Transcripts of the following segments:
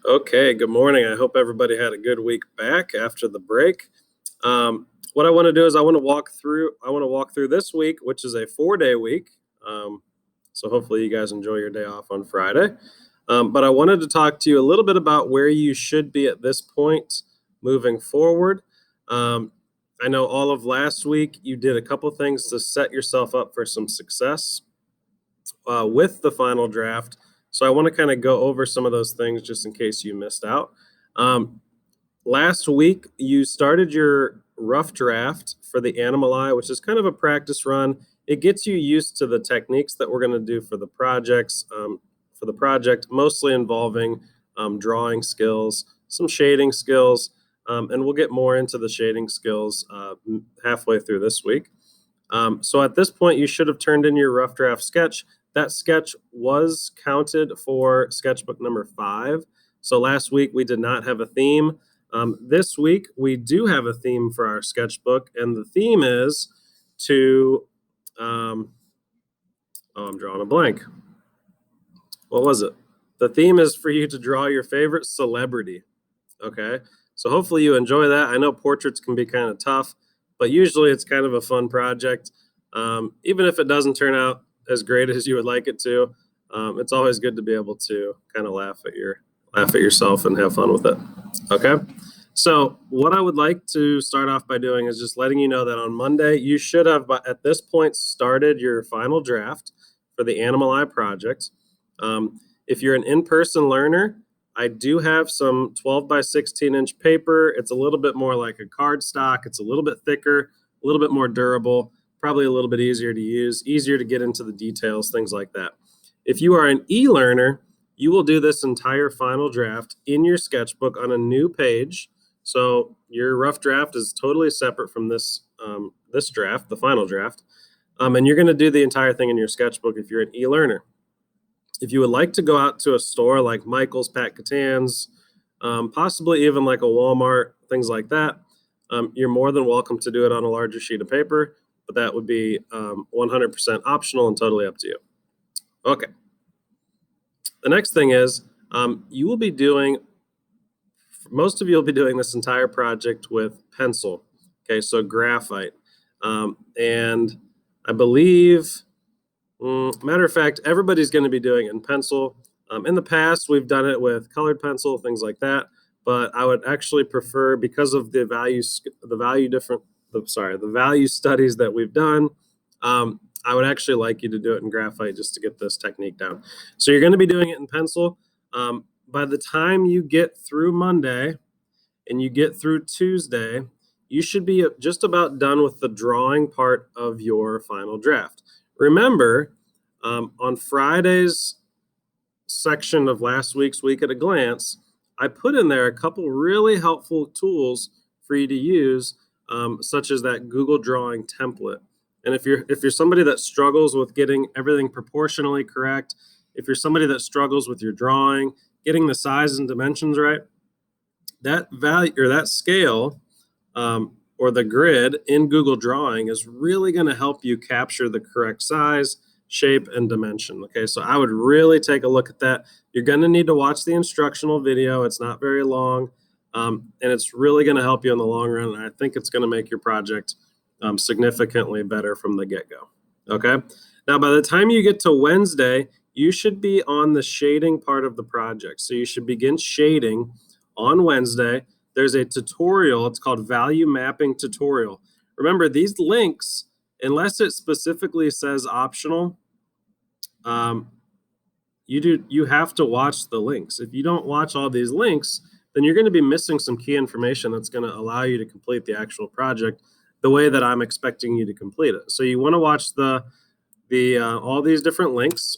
Okay, good morning. I hope everybody had a good week back after the break. What I want to do is I want to walk through this week, which is a 4-day week. Um, so hopefully you guys enjoy your day off on Friday. But I wanted to talk to you a little bit about where you should be at this point moving forward. Um, I know all of last week you did a couple things to set yourself up for some success with the final draft. So I want to kind of go over some of those things just in case you missed out. Um, Last week, you started your rough draft for the Animal Eye, which is kind of a practice run. It gets you used to the techniques that we're going to do for the projects, for the project, mostly involving drawing skills, some shading skills, and we'll get more into the shading skills halfway through this week. So at this point, you should have turned in your rough draft sketch. That sketch was counted for sketchbook number 5. So last week we did not have a theme. This week we do have a theme for our sketchbook, and the theme is to, I'm drawing a blank. What was it? The theme is for you to draw your favorite celebrity. Okay. So hopefully you enjoy that. I know portraits can be kind of tough, but usually it's kind of a fun project. Even if it doesn't turn out as great as you would like it to, it's always good to be able to kind of laugh at yourself and have fun with it. Okay. So what I would like to start off by doing is just letting you know that on Monday you should have at this point started your final draft for the Animal Eye project. If you're an in-person learner, I do have some 12 by 16 inch paper. It's a little bit more like a cardstock. It's a little bit thicker, a little bit more durable, probably a little bit easier to use, easier to get into the details, things like that. If you are an e-learner, you will do this entire final draft in your sketchbook on a new page. So your rough draft is totally separate from this draft, the final draft. And you're going to do the entire thing in your sketchbook if you're an e-learner. If you would like to go out to a store like Michael's, Pat Catan's, possibly even like a Walmart, things like that, you're more than welcome to do it on a larger sheet of paper, but that would be 100% optional and totally up to you. Okay. The next thing is you will be doing, most of you will be doing this entire project with pencil. Okay, so graphite. And I believe, matter of fact, everybody's going to be doing it in pencil. In the past, we've done it with colored pencil, things like that. But I would actually prefer, because of the value studies that we've done, I would actually like you to do it in graphite just to get this technique down. So you're going to be doing it in pencil. By the time you get through Monday and you get through Tuesday, you should be just about done with the drawing part of your final draft. Remember, on Friday's section of last week's Week at a Glance, I put in there a couple really helpful tools for you to use, such as that Google Drawing template. And if you're somebody that struggles with getting everything proportionally correct, if you're somebody that struggles with your drawing, getting the size and dimensions right, that value or that scale or the grid in Google Drawing is really going to help you capture the correct size, shape, and dimension. Okay, so I would really take a look at that. You're going to need to watch the instructional video. It's not very long, and it's really going to help you in the long run. And I think it's going to make your project significantly better from the get-go. Okay, now by the time you get to Wednesday, you should be on the shading part of the project. So you should begin shading on Wednesday. There's a tutorial. It's called Value Mapping Tutorial. Remember, these links, unless it specifically says optional, you have to watch the links. If you don't watch all these links, then you're going to be missing some key information that's going to allow you to complete the actual project the way that I'm expecting you to complete it. So you want to watch the all these different links.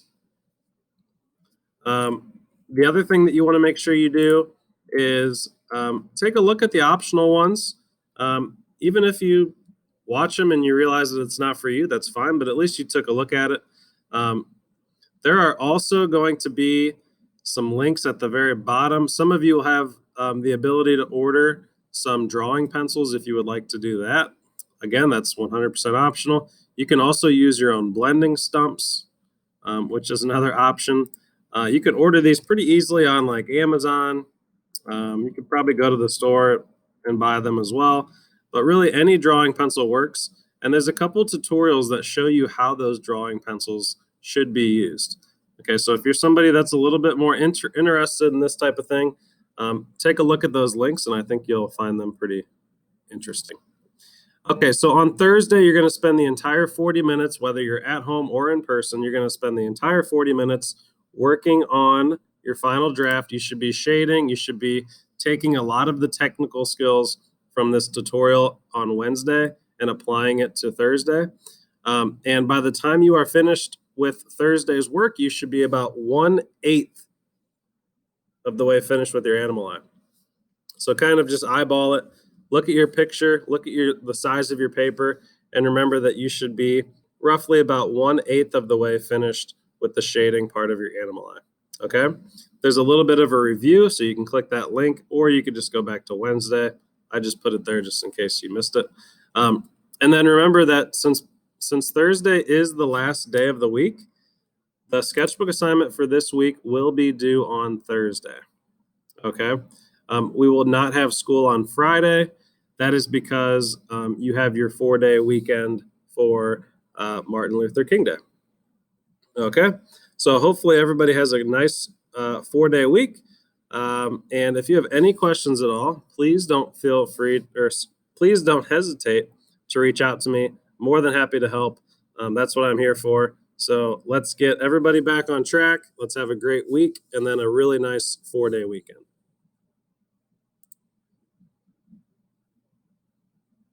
The other thing that you want to make sure you do is take a look at the optional ones. Even if you watch them and you realize that it's not for you, that's fine, but at least you took a look at it. There are also going to be some links at the very bottom. Some of you will have the ability to order some drawing pencils if you would like to do that. Again, that's 100% optional. You can also use your own blending stumps, which is another option. You can order these pretty easily on like Amazon, You could probably go to the store and buy them as well. But really, any drawing pencil works. And there's a couple tutorials that show you how those drawing pencils should be used. Okay, so if you're somebody that's a little bit more interested in this type of thing, take a look at those links, and I think you'll find them pretty interesting. Okay, so on Thursday, you're going to spend the entire 40 minutes, whether you're at home or in person, you're going to spend the entire 40 minutes working on your final draft. You should be shading, you should be taking a lot of the technical skills from this tutorial on Wednesday and applying it to Thursday. And by the time you are finished with Thursday's work, you should be about 1/8 of the way finished with your animal eye. So kind of just eyeball it. Look at your picture, look at the size of your paper, and remember that you should be roughly about 1/8 of the way finished with the shading part of your animal eye. Okay? There's a little bit of a review, so you can click that link, or you could just go back to Wednesday. I just put it there just in case you missed it. And then remember that since Thursday is the last day of the week, the sketchbook assignment for this week will be due on Thursday. Okay? We will not have school on Friday. That is because you have your 4-day weekend for Martin Luther King Day. Okay, so hopefully everybody has a nice 4-day week. And if you have any questions at all, please don't please don't hesitate to reach out to me. More than happy to help. That's what I'm here for. So let's get everybody back on track. Let's have a great week and then a really nice 4-day weekend.